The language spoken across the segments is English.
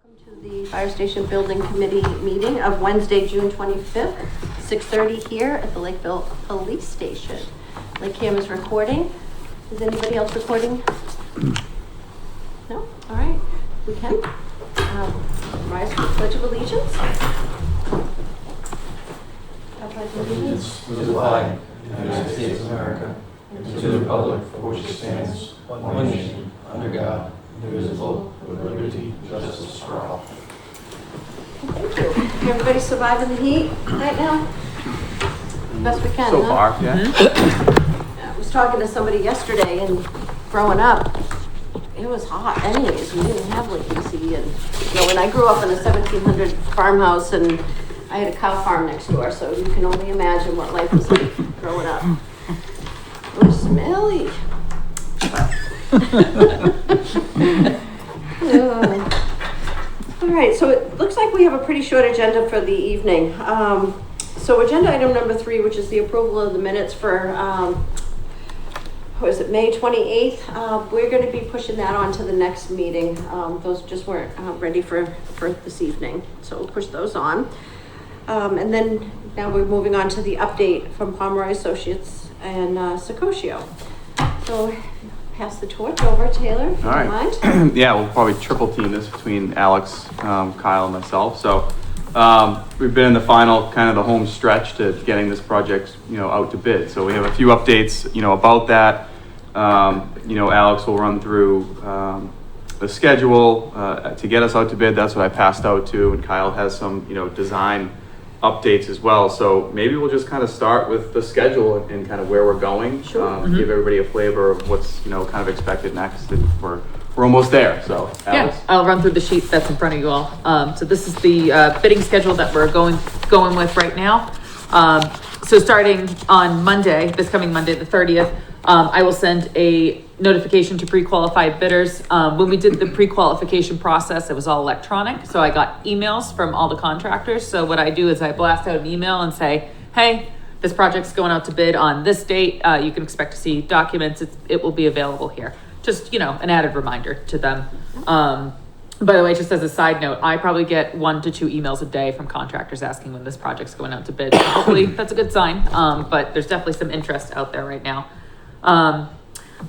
Welcome to the Fire Station Building Committee meeting of Wednesday, June 25th, 6:30 here at the Lakeville Police Station. LakeCAM is recording. Is anybody else recording? No? All right. We can. Rise to the Pledge of Allegiance. I pledge allegiance To the flag of the United States of America, and to the republic for which it stands, one nation, under God, indivisible, with liberty and justice for all. Thank you. Everybody surviving the heat right now? Best we can, So huh? far, yeah. I was talking to somebody yesterday, and growing up, it was hot anyways. We didn't have like AC, and when I grew up in a 1700 farmhouse, and I had a cow farm next door, so you can only imagine what life was like growing up. It was smelly. All right, so it looks like we have a pretty short agenda for the evening. So agenda item number 3, which is the approval of the minutes for May 28th. We're going to be pushing that on to the next meeting. Those just weren't ready for this evening, so we'll push those on. And then now we're moving on to the update from Pomeroy Associates and Secotio. So pass the torch over, Taylor, if you don't mind. Yeah, we'll probably triple team this between Alex, Kyle, and myself. So we've been in the final, kind of the home stretch to getting this project, out to bid. So we have a few updates, about that. Alex will run through the schedule to get us out to bid. That's what I passed out to, and Kyle has some, design updates as well. So maybe we'll just kind of start with the schedule and kind of where we're going. Sure. Give everybody a flavor of what's, kind of expected next, and we're almost there. So Alex? Yeah, I'll run through the sheet that's in front of you all. So this is the bidding schedule that we're going with right now. So starting on Monday, this coming Monday, the 30th, I will send a notification to pre-qualified bidders. When we did the pre-qualification process, it was all electronic. So I got emails from all the contractors. So what I do is I blast out an email and say, hey, this project's going out to bid on this date. You can expect to see documents. It will be available here. Just, an added reminder to them. By the way, just as a side note, I probably get 1 to 2 emails a day from contractors asking when this project's going out to bid. So hopefully that's a good sign. But there's definitely some interest out there right now.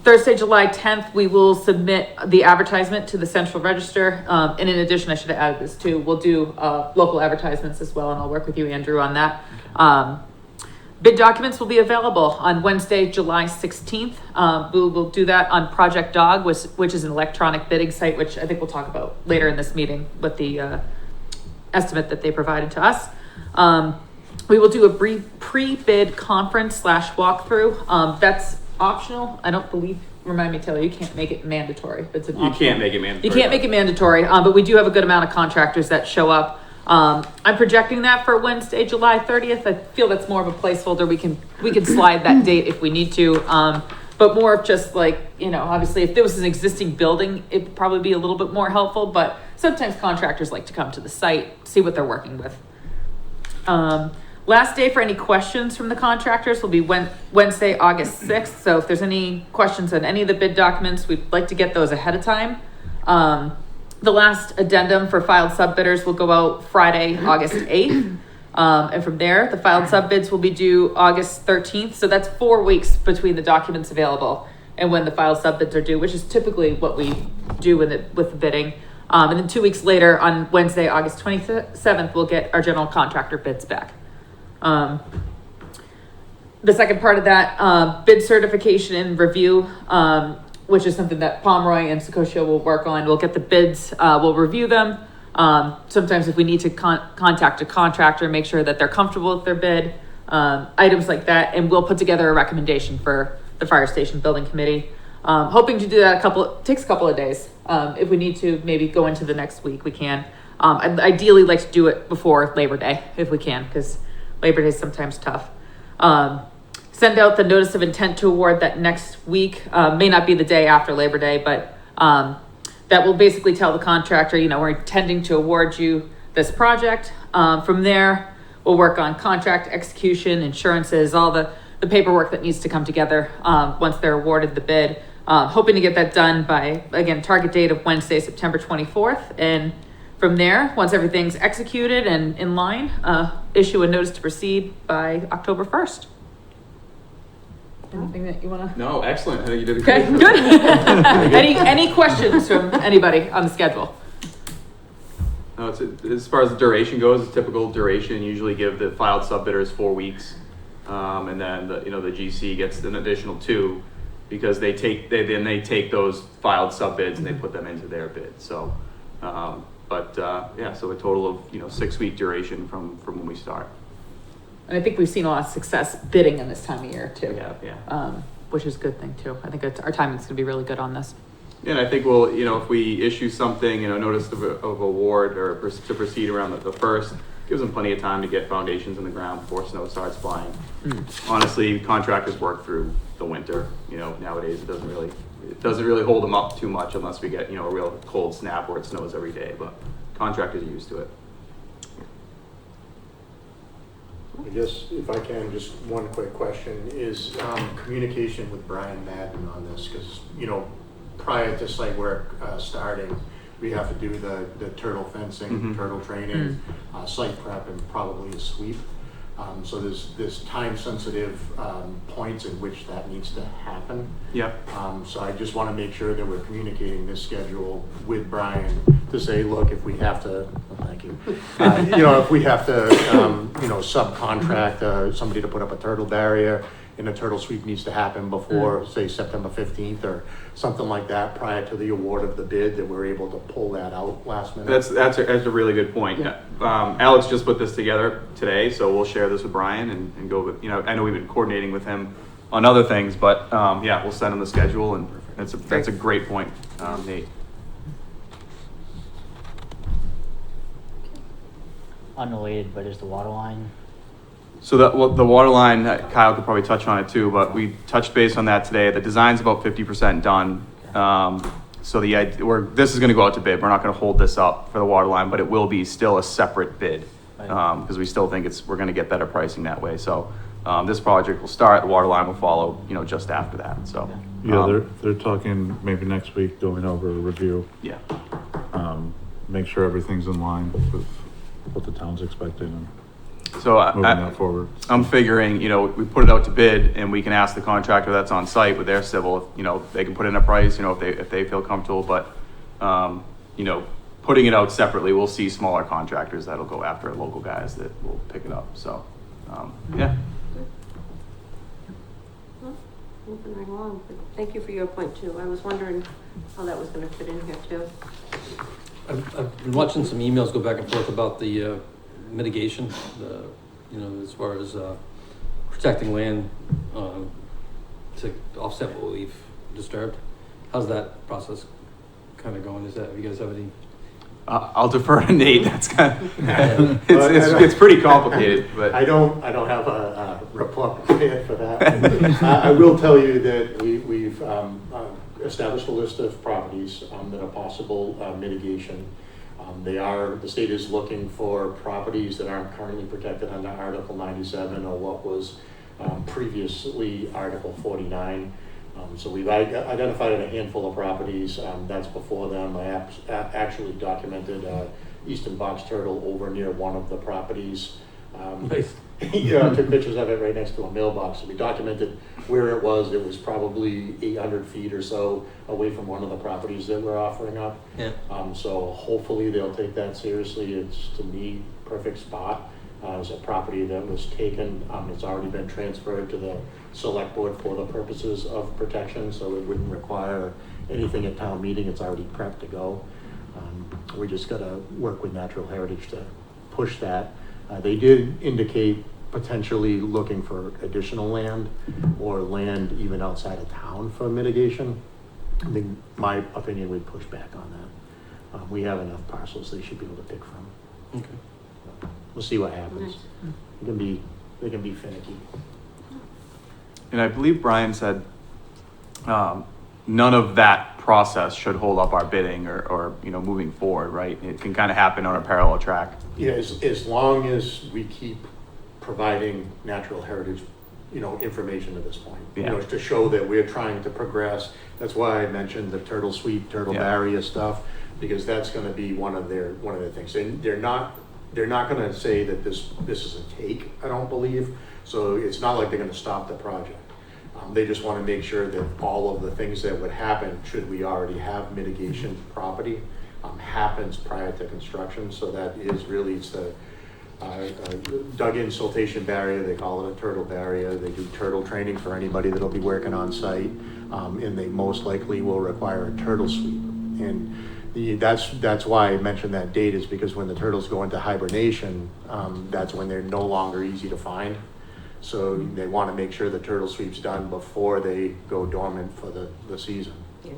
Thursday, July 10th, we will submit the advertisement to the Central Register. And in addition, I should have added this too. We'll do local advertisements as well, and I'll work with you, Andrew, on that. Bid documents will be available on Wednesday, July 16th. We will do that on Project Dog, which is an electronic bidding site, which I think we'll talk about later in this meeting with the estimate that they provided to us. We will do a pre-bid conference / walkthrough. That's optional. I don't believe, remind me, Taylor, you can't make it mandatory. It's an optional. You can't make it mandatory. You can't make it mandatory, but we do have a good amount of contractors that show up. I'm projecting that for Wednesday, July 30th. I feel that's more of a placeholder. We can slide that date if we need to. But more of just like, obviously if there was an existing building, it'd probably be a little bit more helpful, but sometimes contractors like to come to the site, see what they're working with. Last day for any questions from the contractors will be Wednesday, August 6th. So if there's any questions on any of the bid documents, we'd like to get those ahead of time. The last addendum for filed subbidders will go out Friday, August 8th. And from there, the filed subbids will be due August 13th. So that's 4 weeks between the documents available and when the filed subbids are due, which is typically what we do with the bidding. And then 2 weeks later, on Wednesday, August 27th, we'll get our general contractor bids back. The second part of that, bid certification and review, which is something that Pomeroy and Secotio will work on. We'll get the bids, we'll review them. Sometimes if we need to contact a contractor, make sure that they're comfortable with their bid, items like that. And we'll put together a recommendation for the Fire Station Building Committee. Hoping to do that takes a couple of days. If we need to maybe go into the next week, we can. I'd ideally like to do it before Labor Day if we can, because Labor Day is sometimes tough. Send out the notice of intent to award that next week. May not be the day after Labor Day, but that will basically tell the contractor, we're intending to award you this project. From there, we'll work on contract execution, insurances, all the paperwork that needs to come together once they're awarded the bid. Hoping to get that done by, again, target date of Wednesday, September 24th. And from there, once everything's executed and in line, issue a notice to proceed by October 1st. Anything that you wanna? No, excellent. I think you did a Okay, great good. Any questions from anybody on the schedule? No, as far as the duration goes, the typical duration usually give the filed subbidders 4 weeks. And then the GC gets an additional 2 because they take those filed subbids and they put them into their bid. So, so a total of, 6 week duration from when we start. And I think we've seen a lot of success bidding in this time of year too. Yeah. Which is a good thing too. I think our timing's gonna be really good on this. And I think we'll, if we issue something, notice of award or to proceed around the first, gives them plenty of time to get foundations in the ground before snow starts flying. Honestly, contractors work through the winter. Nowadays it doesn't really hold them up too much unless we get, a real cold snap where it snows every day, but contractors are used to it. I guess if I can, just one quick question is communication with Brian Madden on this, because, prior to site work starting, we have to do the turtle fencing, turtle training, site prep, and probably a sweep. So there's time sensitive points in which that needs to happen. Yeah. So I just want to make sure that we're communicating this schedule with Brian to say, look, if we have to, thank you, if we have to, subcontract somebody to put up a turtle barrier, and a turtle sweep needs to happen before, say, September 15th or something like that, prior to the award of the bid, that we're able to pull that out last minute. That's a really good point. Yeah. Alex just put this together today, so we'll share this with Brian and go with, I know we've been coordinating with him on other things, but we'll send him the schedule, and that's a great point, Nate. Unrelated, but is the water line? So the water line, Kyle could probably touch on it too, but we touched base on that today. The design's about 50% done. So this is going to go out to bid. We're not going to hold this up for the water line, but it will be still a separate bid because we still think we're going to get better pricing that way. So this project will start. The water line will follow, just after that. So yeah, they're talking maybe next week going over a review. Yeah. Make sure everything's in line with what the town's expecting. And so moving that forward. I'm figuring, we put it out to bid and we can ask the contractor that's on site with their civil, they can put in a price, if they feel comfortable, but, putting it out separately, we'll see smaller contractors that'll go after local guys that will pick it up. So, yeah. Well, moving right along, but thank you for your point too. I was wondering how that was gonna fit in here too. I've been watching some emails go back and forth about the mitigation, as far as protecting land to offset what we've disturbed. How's that process kind of going? Have you guys have any? I'll defer to Nate. That's kind of it's pretty complicated, but I don't have a report prepared for that. I will tell you that we've established a list of properties that are possible mitigation. The state is looking for properties that aren't currently protected under Article 97 or what was previously Article 49. So we've identified a handful of properties. That's before them. I actually documented eastern box turtle over near one of the properties. Nice. Took pictures of it right next to a mailbox. So we documented where it was. It was probably 800 feet or so away from one of the properties that we're offering up. Yeah. So hopefully they'll take that seriously. It's, to me, perfect spot. It's a property that was taken. It's already been transferred to the select board for the purposes of protection, so it wouldn't require anything at town meeting. It's already prepped to go. We just got to work with Natural Heritage to push that. They did indicate potentially looking for additional land or land even outside of town for mitigation. I think, my opinion, we'd push back on that. We have enough parcels they should be able to pick from. Okay. We'll see what happens. They can be finicky. And I believe Brian said none of that process should hold up our bidding or moving forward, right? It can kind of happen on a parallel track. Yeah, as long as we keep providing Natural Heritage, information at this point. Yeah. To show that we're trying to progress. That's why I mentioned the turtle sweep, turtle barrier stuff. because that's gonna be one of their things. And they're not gonna say that this is a take, I don't believe. So it's not like they're gonna stop the project. They just wanna make sure that all of the things that would happen, should we already have mitigation property, happens prior to construction. So that is really, it's the dug-in siltation barrier, they call it a turtle barrier. They do turtle training for anybody that'll be working on site, and they most likely will require a turtle sweep. And that's why I mentioned that date, is because when the turtles go into hibernation, that's when they're no longer easy to find. So they want to make sure the turtle sweep's done before they go dormant for the season. Yeah.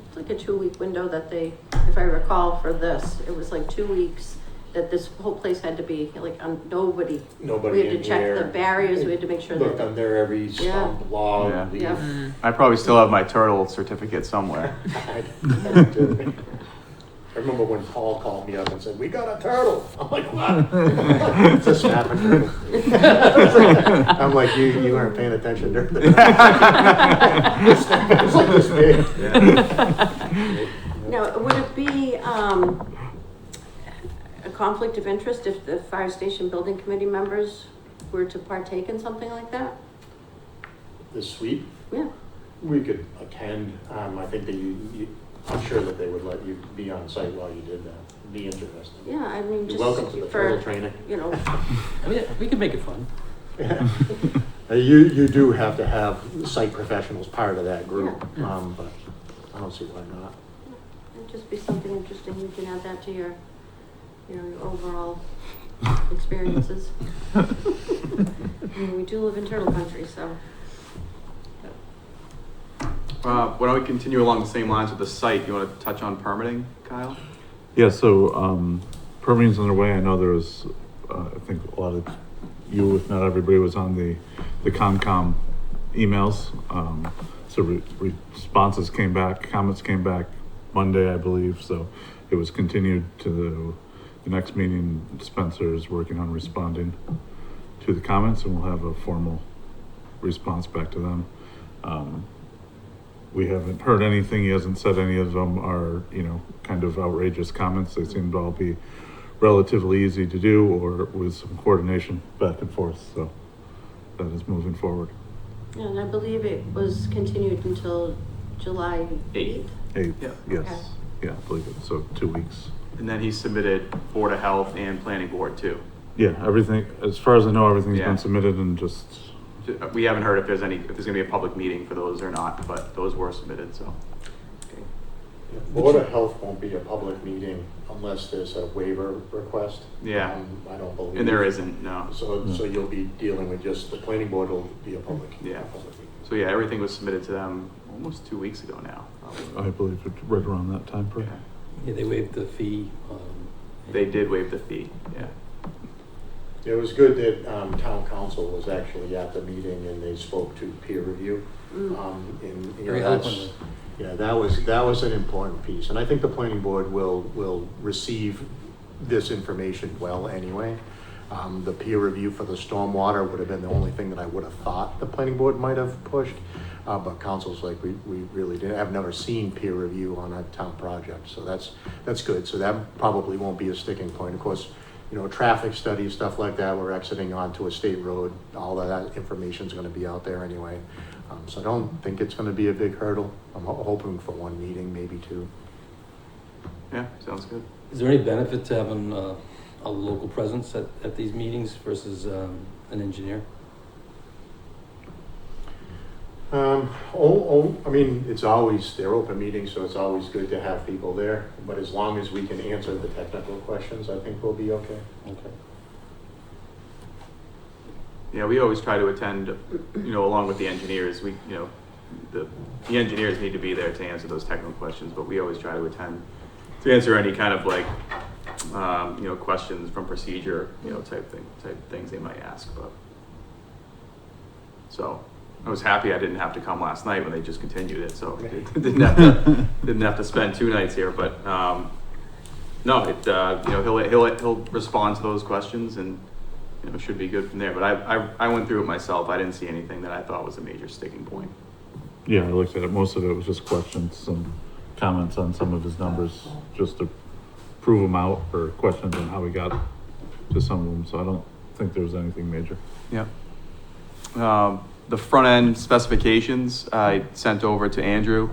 It's like a 2-week window that they, if I recall for this, it was like 2 weeks that this whole place had to be like, nobody. We had to in check there. the barriers, we had to make sure Looked that. under every stump, log, Yeah. leaf. Yeah. I probably still have my turtle certificate somewhere. I remember when Paul called me up and said, "We got a turtle." I'm like, "What?" It's a snapping turtle. I'm like, you weren't paying attention during the It's like this big. Now, would it be, a conflict of interest if the fire station building committee members were to partake in something like that? The sweep, Yeah. we could attend. I think that I'm sure that they would let you be on site while you did that. Be interesting. Yeah, I mean, You're just welcome to the turtle training. you know, I mean, we can make it fun. You do have to have site professionals part of that group, but I don't see why not. it'd just be something interesting. You can add that to your overall experiences. I mean, we do live in turtle country, so. Why don't we continue along the same lines with the site? You want to touch on permitting, Kyle? Yeah, so, permitting's underway. I know there was, I think a lot of you, if not everybody, was on the COMCOM emails. So responses came back, comments came back Monday, I believe, so it was continued to the next meeting. Spencer is working on responding to the comments, and we'll have a formal response back to them. We haven't heard anything. He hasn't said any of them are, kind of outrageous comments. They seem to all be relatively easy to do, or with some coordination back and forth. So that is moving forward. Yeah, and I believe it was continued until July 8th. 8th, Yeah. yes. Okay. Yeah, I believe it. So 2 weeks. And then he submitted Board of Health and Planning Board too. Yeah, everything, as far as I know, everything's Yeah. been submitted, and just, We haven't heard if there's gonna be a public meeting for those or not, but those were submitted, so. Board of Health won't be a public meeting unless there's a waiver request. Yeah. I don't believe. And there isn't, no. So you'll be dealing with just, the planning board will be a public. Yeah. a public meeting. So yeah, everything was submitted to them almost 2 weeks ago now. I believe it's right around that time frame. Yeah. Yeah, they waived the fee. They did waive the fee, yeah. It was good that town council was actually at the meeting and they spoke to peer review. Very openly. Yeah, that was an important piece, and I think the planning board will receive this information well anyway. The peer review for the stormwater would have been the only thing that I would have thought the planning board might have pushed, but council's like, we really didn't. I've never seen peer review on a town project, so that's good. So that probably won't be a sticking point. Of course, traffic studies, stuff like that, we're exiting onto a state road, all of that information's gonna be out there anyway. So I don't think it's gonna be a big hurdle. I'm hoping for one meeting, maybe two. Yeah, sounds good. Is there any benefit to having a local presence at these meetings versus an engineer? I mean, they're open meetings, so it's always good to have people there, but as long as we can answer the technical questions, I think we'll be okay. Okay. Yeah, we always try to attend, along with the engineers. The engineers need to be there to answer those technical questions, but we always try to attend to answer any kind of questions from procedure, type things they might ask. But so I was happy I didn't have to come last night when they just continued it, so didn't have to spend 2 nights here. But no, he'll respond to those questions and. Should be good from there. But I went through it myself. I didn't see anything that I thought was a major sticking point. Yeah, I looked at it. Most of it was just questions, some comments on some of his numbers, just to prove them out, or questions on how we got to some of them, so I don't think there was anything major. Yep. The front end specifications I sent over to Andrew,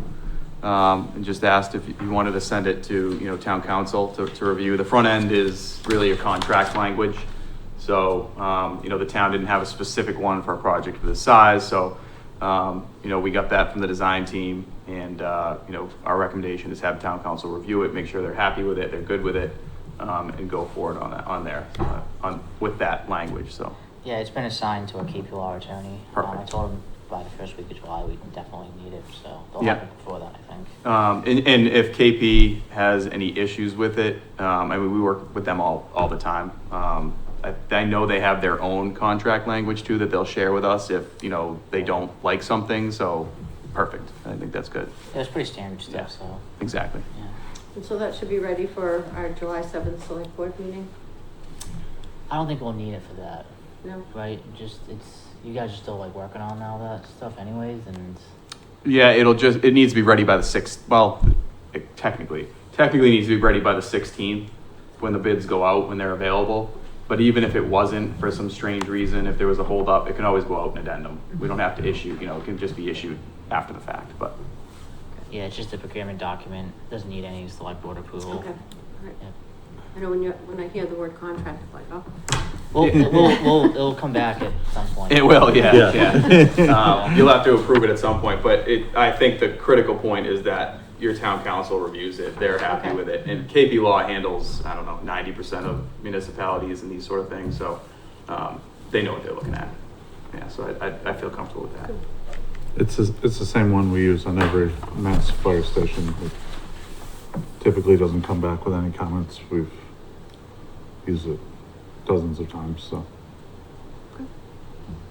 and just asked if you wanted to send it to, town council to review. The front end is really a contract language. So, the town didn't have a specific one for a project of this size. So, we got that from the design team, and, our recommendation is have town council review it, make sure they're happy with it, they're good with it, and go forward with that language, so. Yeah, it's been assigned to a KP Law attorney. I Perfect. told him by the first week of July, we can definitely need it, so they'll Yeah. have it before that, I think. And if KP has any issues with it, we work with them all the time. I know they have their own contract language too that they'll share with us if, they don't like something, so perfect. I think that's good. It was pretty standard stuff, Yeah. so, Exactly. yeah. And so that should be ready for our July 7th select board meeting? I don't think we'll need it for that, No? right? You guys are still like working on all that stuff anyways, and Yeah, it needs to be ready by the 6th. Well, it technically needs to be ready by the 16th when the bids go out, when they're available. But even if it wasn't, for some strange reason, if there was a holdup, it can always go out in addendum. We don't have to issue, it can just be issued after the fact, but. yeah, it's just a procurement document, doesn't need any select board approval. Okay, all right. Yeah. I know when I hear the word contract, I'm like, oh. It'll come back at some point. It will, yeah. Yeah. You'll have to approve it at some point, but I think the critical point is that your town council reviews it, they're happy Okay. with it. And KP Law handles, 90% of municipalities and these sort of things, so, they know what they're looking at. Yeah, so I feel comfortable with that. It's the same one we use on every mass fire station. It typically doesn't come back with any comments. We've used it dozens of times, so.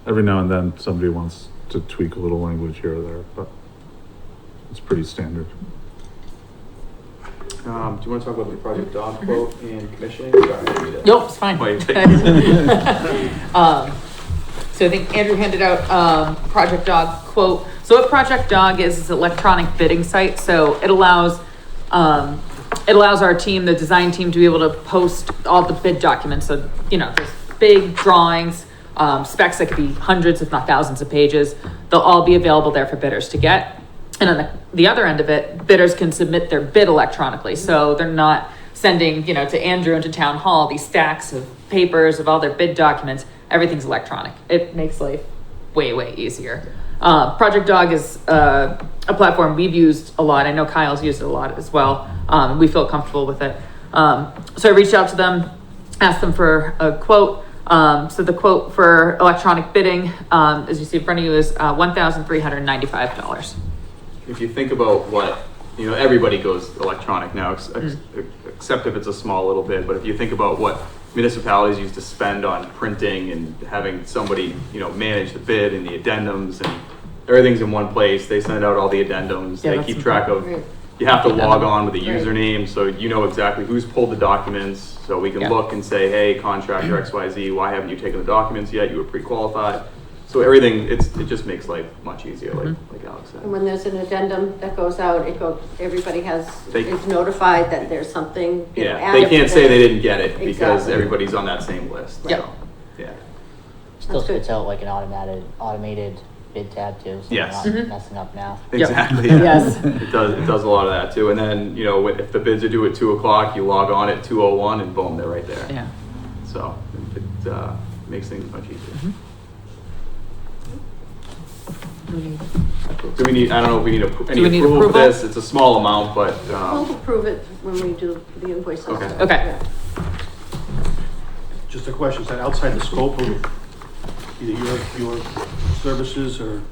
Every now and then, somebody wants to tweak a little language here or there, but it's pretty standard. Do you want to talk about the Project Dog quote and commissioning? Sorry, I didn't read it. Nope, it's fine. Why you take it? So I think Andrew handed out, Project Dog quote. So what Project Dog is an electronic bidding site. So it allows our team, the design team, to be able to post all the bid documents. So, there's big drawings, specs that could be hundreds, if not thousands of pages. They'll all be available there for bidders to get. And on the other end of it, bidders can submit their bid electronically. So they're not sending, to Andrew and to Town Hall, these stacks of papers of all their bid documents. Everything's electronic. It makes life way, way easier. Project Dog is a platform we've used a lot. I know Kyle's used it a lot as well. We feel comfortable with it. So I reached out to them, asked them for a quote. So the quote for electronic bidding, as you see in front of you, is $1,395. If you think about what, everybody goes electronic now, except if it's a small little bit, but if you think about what municipalities used to spend on printing and having somebody, manage the bid and the addendums, and everything's in one place, they send out all the addendums, Yeah, they that's keep track of, Right. you have to log on with a Right. username, so you know exactly who's pulled the documents, so we can Yeah. look and say, hey, contractor XYZ, why haven't you taken the documents yet? You were pre-qualified. So everything, it just makes life much easier, like Alex said. And when there's an addendum that goes out, everybody They- is notified that there's something, Yeah, added they can't to say the- they didn't get it because Exactly. everybody's on that same list. Yep. So, yeah. Still That's good. spits out like an automated bid tab too, so Yes. you're not messing up math. Yep. Exactly. Yeah. Yes. It does a lot of that too. And then, if the bids are due at 2:00, you log on at 2:01 and boom, they're right there. Yeah. So it makes things much easier. Do we need, I don't know if we need any Do we need approval for approval? this. It's a small amount, but, We'll approve it when we do the invoices. Okay. Okay. Yeah. Just a question, is that outside the scope of either your services or?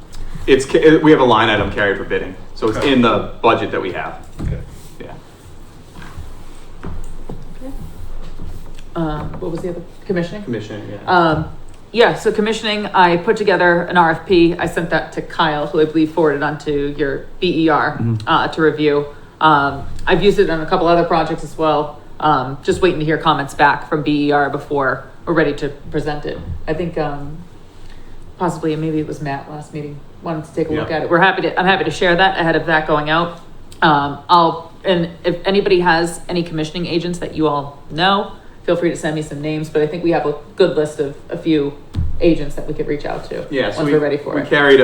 we have a line item carried for bidding. So it's Okay. in the budget that we have. Okay. Yeah. What was the other? Commissioning? Commission, yeah. So commissioning, I put together an RFP. I sent that to Kyle, who I believe forwarded onto your BER, to review. I've used it on a couple other projects as well. Just waiting to hear comments back from BER before we're ready to present it. I think, possibly, maybe it was Matt last meeting, wanted to take a look Yeah. at it. I'm happy to share that ahead of that going out. And if anybody has any commissioning agents that you all know, feel free to send me some names, but I think we have a good list of a few agents that we could reach out to. Yeah, so once we're ready for we it. carried,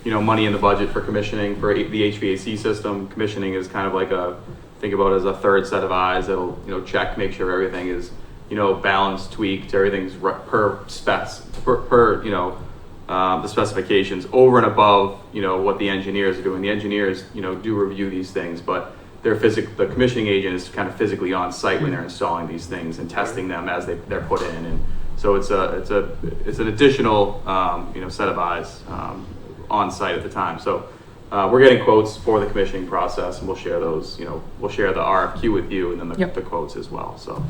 money in the budget for commissioning for the HVAC system. Commissioning is kind of like think about it as a third set of eyes that'll, check, make sure everything is, balanced, tweaked, everything's per the specifications over and above, what the engineers are doing. The engineers, do review these things, but the commissioning agent is kind of physically on site when they're installing these things and testing them as they're put in. And so it's an additional, set of eyes, on site at the time. So, we're getting quotes for the commissioning process, and we'll share those, we'll share the RFQ with you and then the quotes as well. So,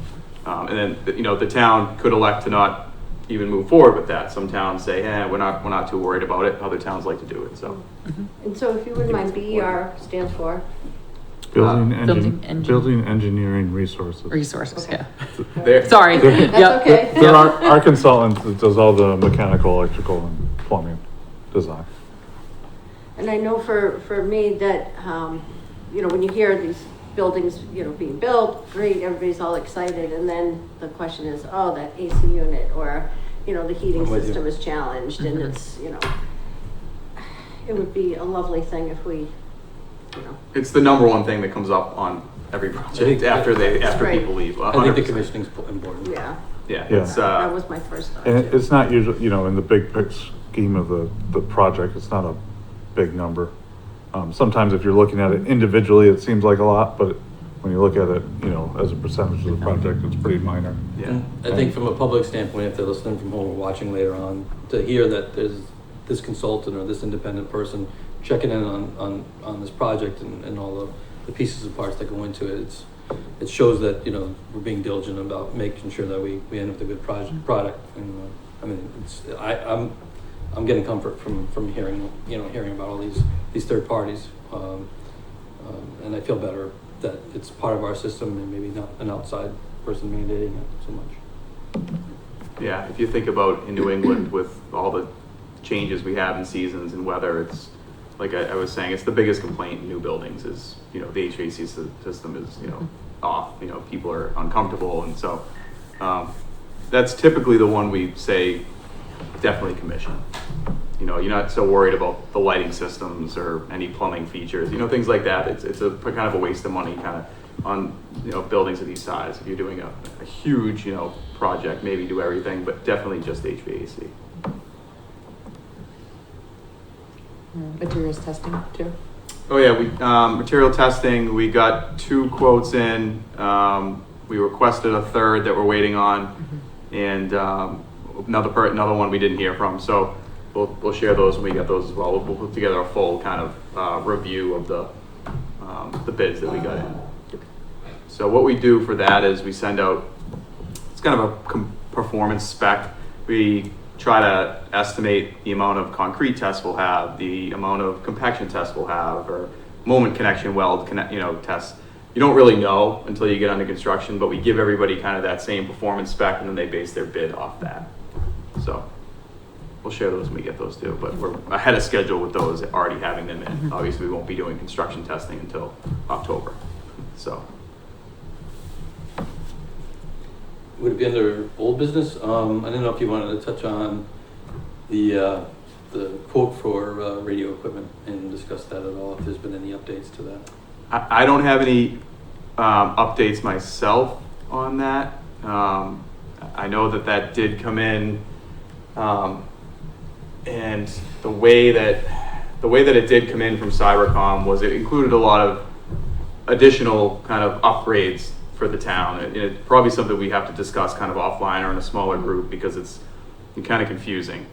and then, the town could elect to not even move forward with that. Some towns say, we're not too worried about it. Other towns like to do it, so. And so if you wouldn't mind, BER stands for? Building engineering resources. Resources, Okay. yeah. There- Sorry. That's Yep. okay. There are our consultant that does all the mechanical, electrical, and plumbing design. And I know for me that, when you hear these buildings, being built, great, everybody's all excited. And then the question is, oh, that AC unit or, the heating I'm with you. system is challenged. And it's, it would be a lovely thing if we, It's the number one thing that comes up on every project after Right. people leave. I think the 100%. commissioning's important. yeah, Yeah, Yeah. it's, that was my first thought. And too. it's not usually, in the big scheme of the project, it's not a big number. Sometimes if you're looking at it individually, it seems like a lot, but when you look at it, as a percentage of the project, it's pretty minor. yeah. And I think from a public standpoint, if they're listening from home or watching later on, to hear that there's this consultant or this independent person checking in on this project and all the pieces and parts that go into it, it shows that, we're being diligent about making sure that we end up with a good product. And I'm getting comfort from hearing about all these third parties. And I feel better that it's part of our system and maybe not an outside person mandating it so much. Yeah, if you think about in New England with all the changes we have in seasons and weather, it's like I was saying, it's the biggest complaint in new buildings is, the HVAC system is, off, people are uncomfortable. And so, that's typically the one we say definitely commission. You're not so worried about the lighting systems or any plumbing features, things like that. It's a kind of a waste of money kind of on, buildings of these size. If you're doing a huge, project, maybe do everything, but definitely just HVAC. Materials testing too. Oh yeah, we, material testing, we got 2 quotes in. We requested a third that we're waiting on, and, another one we didn't hear from. So we'll share those when we get those as well. We'll put together a full kind of, review of the bids that we got in. So what we do for that is we send out, it's kind of a performance spec. We try to estimate the amount of concrete tests we'll have, the amount of compaction tests we'll have, or moment connection weld tests. You don't really know until you get under construction, but we give everybody kind of that same performance spec, and then they base their bid off that. So we'll share those when we get those too, but we're ahead of schedule with those, already having them in. Obviously, we won't be doing construction testing until October. So. Would it be under old business? I didn't know if you wanted to touch on the quote for radio equipment and discuss that at all, if there's been any updates to that. I don't have any updates myself on that. I know that did come in, and the way that it did come in from Cybercom was it included a lot of additional kind of upgrades for the town. It's probably something we have to discuss kind of offline or in a smaller group because it's kind of confusing.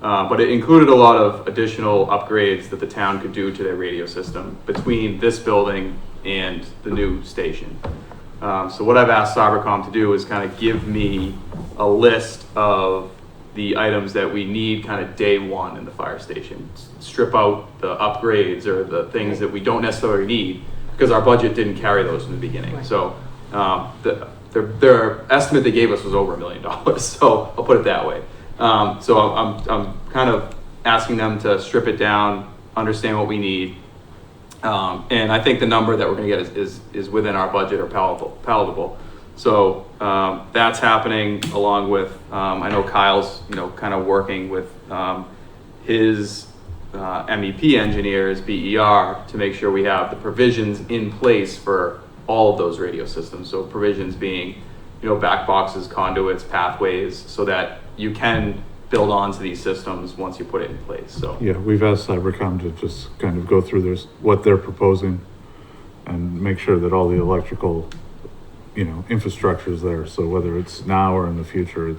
But it included a lot of additional upgrades that the town could do to their radio system between this building and the new station. So what I've asked Cybercom to do is kind of give me a list of the items that we need kind of day one in the fire station. Strip out the upgrades or the things that we don't necessarily need because our budget didn't carry those in the beginning. Right. So their estimate they gave us was over $1 million. So I'll put it that way. So I'm kind of asking them to strip it down, understand what we need. And I think the number that we're gonna get is within our budget or palatable. So, that's happening along with, I know Kyle's, kind of working with, his, MEP engineers, BER, to make sure we have the provisions in place for all of those radio systems. So provisions being, back boxes, conduits, pathways, so that you can build onto these systems once you put it in place, so. Yeah, we've asked CyberCom to just kind of go through what they're proposing and make sure that all the electrical, infrastructure is there. So whether it's now or in the future,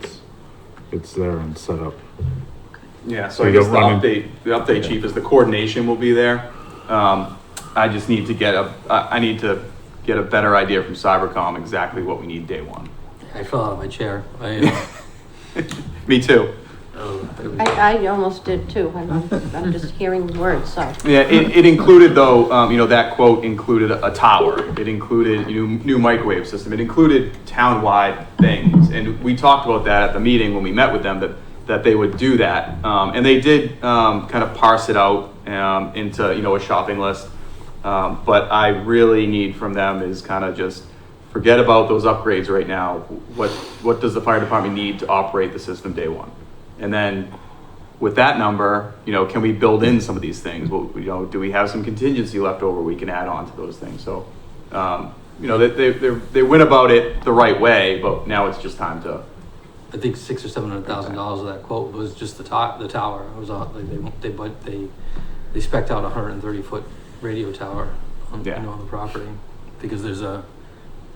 it's there and set up. Yeah, So so I you guess don't the update, chief, is the coordination will be there. I just need to get I need to get a better idea from Cybercom exactly what we need day one. I fell out of my chair. Me too. I almost did too, I'm just hearing words, so. Yeah, it included though, that quote included a tower. It included, new microwave system. It included town-wide things. And we talked about that at the meeting when we met with them, that they would do that. And they did, kind of parse it out, into, a shopping list. But I really need from them is kind of just forget about those upgrades right now. What does the fire department need to operate the system day one? And then with that number, can we build in some of these things? Well, do we have some contingency left over we can add on to those things? So, they went about it the right way, but now it's just time to. I think $600,000 or $700,000 of that quote was just the tower. It was they spec'd out a 130-foot radio tower on the property because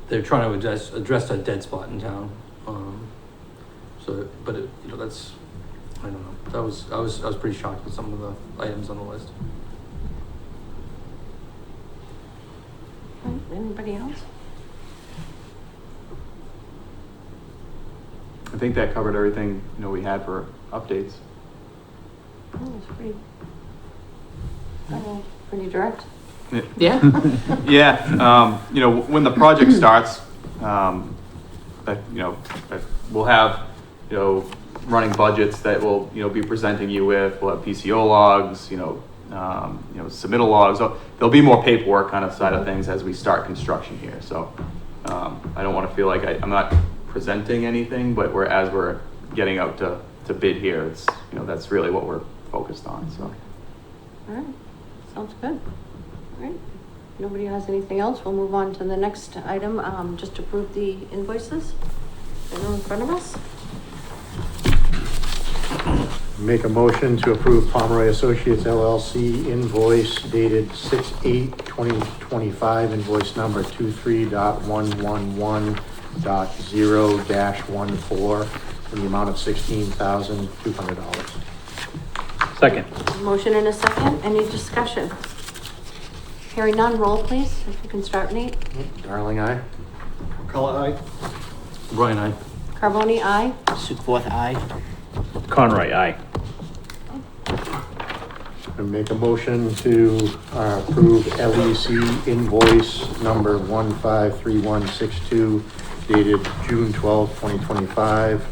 they're trying to address a dead spot in town. That's, I don't know. I was pretty shocked with some of the items on the list. Anybody else? I think that covered everything, we had for updates. Oh, it's pretty direct. Yeah. Yeah, when the project starts, we'll have, running budgets that we'll, be presenting you with. We'll have PCO logs, submittal logs. There'll be more paperwork kind of side of things as we start construction here. So, I don't want to feel like I'm not presenting anything, but as we're getting out to bid here, it's, that's really what we're focused on, so. All right, sounds good. All right, nobody has anything else, we'll move on to the next item, just approve the invoices. They're in front of us. Make a motion to approve Pomeroy Associates LLC invoice dated 6/8/2025, invoice number 23.111.0-14 in the amount of $16,200. Second. Motion and a second, any discussion? Hearing none, roll please, if you can start, Nate. Darling, aye. Color eye. Brian, I. Carboni, aye. Sukforth, aye. Conroy, aye. And make a motion to approve LEC invoice number 153162 dated June 12th, 2025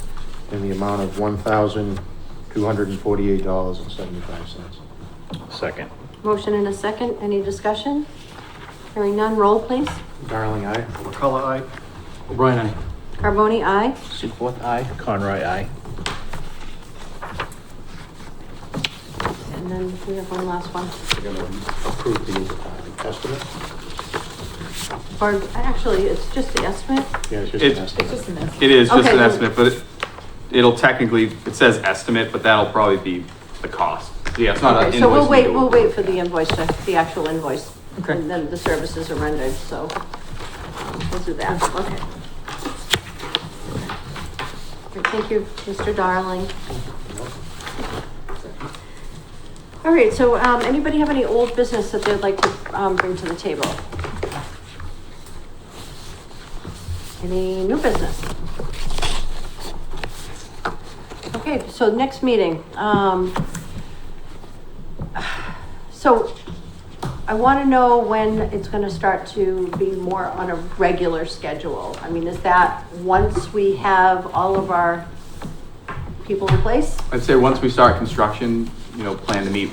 in the amount of $1,248.75. Second. Motion and a second, any discussion? Hearing none, roll please. Darling, aye. Color eye. Brian, I. Carboni, aye. Sukforth, aye. Conroy, aye. And then we have one last one. We're gonna approve the estimate. Or actually, it's just the estimate. Yeah, it's just It's- an It's estimate. just an estimate. It is just Okay, an then- estimate, but it'll technically, it says estimate, but that'll probably be the cost. Yeah, it's not an Okay, invoice. so we'll wait for the invoice, the actual invoice. Okay. And then the services are rendered, so we'll do that, okay. Thank you, Mr. Darling. All right, so, anybody have any old business that they'd like to, bring to the table? Any new business? Okay, so next meeting, so I want to know when it's going to start to be more on a regular schedule. I mean, is that once we have all of our people in place? I'd say once we start construction, plan to meet,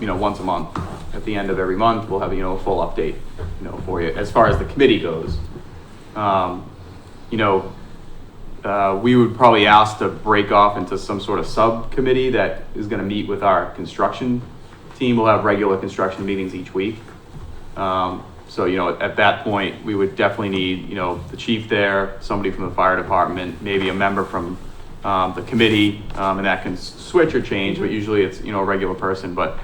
once a month. at the end of every month, we'll have, a full update, for you. As far as the committee goes, we would probably ask to break off into some sort of subcommittee that is gonna meet with our construction team. We'll have regular construction meetings each week. So, at that point, we would definitely need, the chief there, somebody from the fire department, maybe a member from the committee, and that can switch or change, but usually it's, a regular person. But,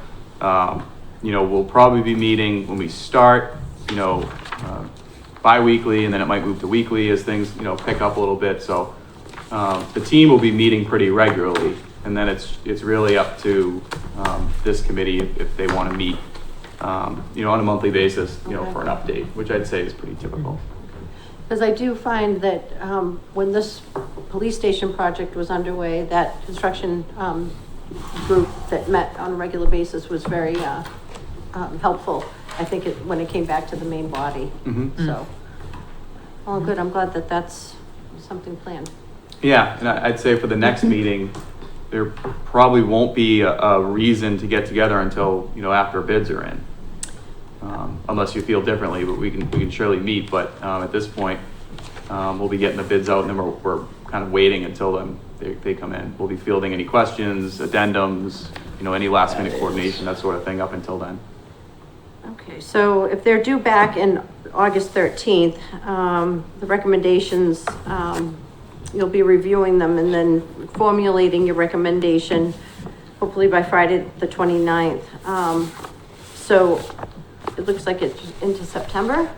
we'll probably be meeting when we start, bi-weekly, and then it might move to weekly as things, pick up a little bit. So the team will be meeting pretty regularly, and then it's really up to this committee if they want to meet, on a monthly basis, Okay. for an update, which I'd say is pretty typical. Because I do find that when this police station project was underway, that construction group that met on a regular basis was very helpful. I think when it came back to the main body. Mm-hmm. So, all good. I'm glad that that's something planned. Yeah, and I'd say for the next meeting, there probably won't be a reason to get together until, after bids are in. Unless you feel differently, but we can surely meet, but at this point, we'll be getting the bids out, and then we're kind of waiting until they come in. We'll be fielding any questions, addendums, any last minute coordination, that sort of thing up until then. Okay, so if they're due back in August 13th, the recommendations, you'll be reviewing them and then formulating your recommendation, hopefully by Friday, the 29th. So it looks like it's into September.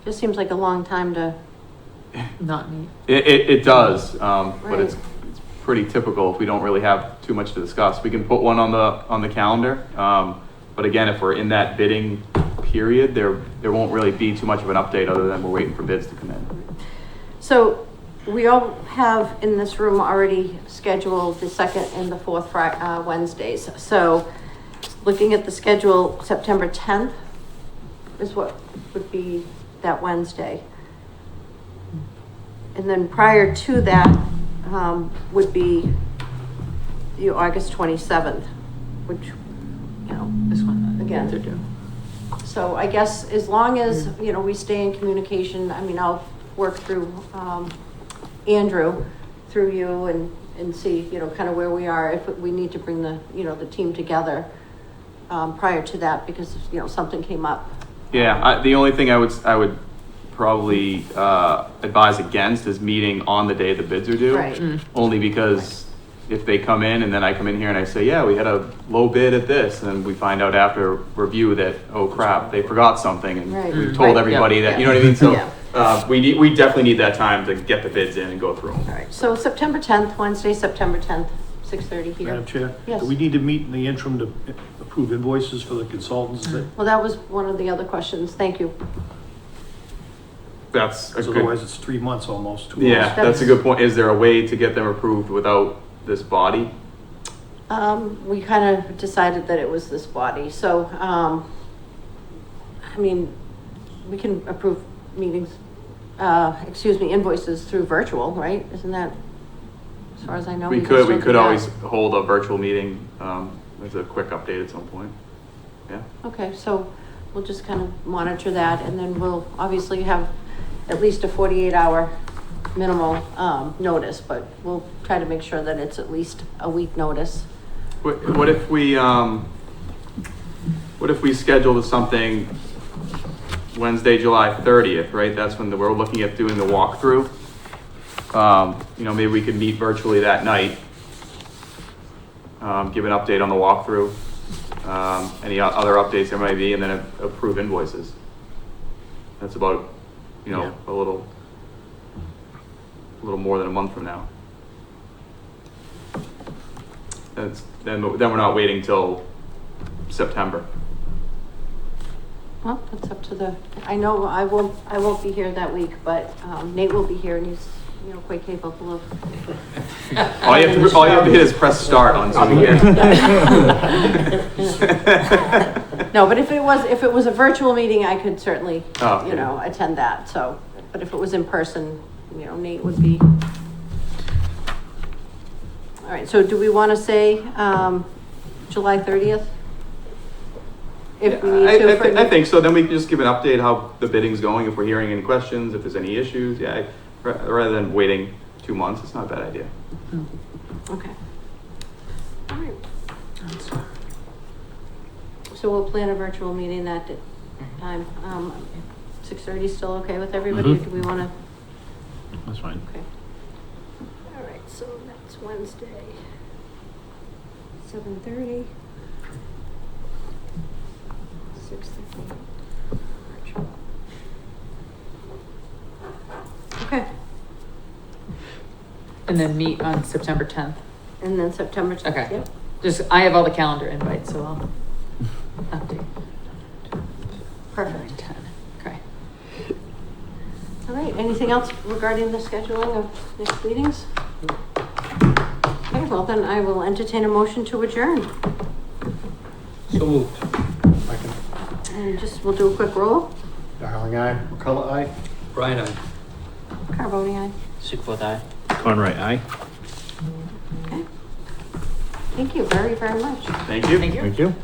Just seems like a long time to, Not me. It does, but Right. it's pretty typical if we don't really have too much to discuss. We can put one on the calendar, but again, if we're in that bidding period, there won't really be too much of an update other than we're waiting for bids to come in. so we all have in this room already scheduled the second and the fourth Wednesdays. So looking at the schedule, September 10th is what would be that Wednesday. And then prior to that, would be the August 27th, which, This one. Again. They're due. so I guess as long as, we stay in communication, I mean, I'll work through, Andrew, through you and see, kind of where we are, if we need to bring the, the team together, prior to that, because, something came up. Yeah, the only thing I would probably advise against is meeting on the day the bids are due. Right. Only because if they come in and then I come in here and I say, yeah, we had a low bid at this, and we find out after review that, oh crap, they forgot something, and Right. we've Right, told everybody yeah. that, you know what I mean? So Yeah. we definitely need that time to get the bids in and go through them. All right, so September 10th, Wednesday, September 10th, 6:30 here. Madam Chair? Yes. Do we need to meet in the interim to approve invoices for the consultants that, Well, that was one of the other questions. Thank you. That's a because good, otherwise it's 3 months almost. 2 yeah, months. that's a good point. Is there a way to get them approved without this body? We kind of decided that it was this body, so, I mean, we can approve meetings, invoices through virtual, right? Isn't that, as far as I know? We can could still do that. always hold a virtual meeting, as a quick update at some point. Yeah. Okay, so we'll just kind of monitor that, and then we'll obviously have at least a 48-hour minimal, notice, but we'll try to make sure that it's at least a week notice. What if we schedule something Wednesday, July 30th, right? That's when we're looking at doing the walkthrough. Maybe we could meet virtually that night. Give an update on the walkthrough, any other updates there might be, and then approve invoices. That's about, Yeah. a little more than a month from now. Then we're not waiting till September. Well, that's up to I know I won't be here that week, but, Nate will be here, and he's, quite capable of. All you have to hit is press start on Zoom here. No, but if it was a virtual meeting, I could certainly, Oh, okay. attend that, so, but if it was in person, Nate would be. All right, so do we want to say, July 30th? if we need to. for I think so. Then we can just give an update how the bidding's going, if we're hearing any questions, if there's any issues. Yeah, rather than waiting 2 months, it's not a bad idea. Okay. All right. So we'll plan a virtual meeting that time. 6:30 still okay with everybody? Or do we want to? That's fine. Okay. All right, so that's Wednesday. 7:30. 6:30. Virtual. Okay, And then meet on September 10th. and then September 10th. Okay. Yep. Just, I have all the calendar invites, so I'll update. Perfect. 10. Okay. All right, anything else regarding the scheduling of next meetings? Okay, well then I will entertain a motion to adjourn. So moved. Second. And just, we'll do a quick roll. Darling, aye. McCullough, aye. Brian, I. Carboni, aye. Sukfoth, aye. Conroy, aye. Okay. Thank you very, very much. Thank you. Thank you. Thank you.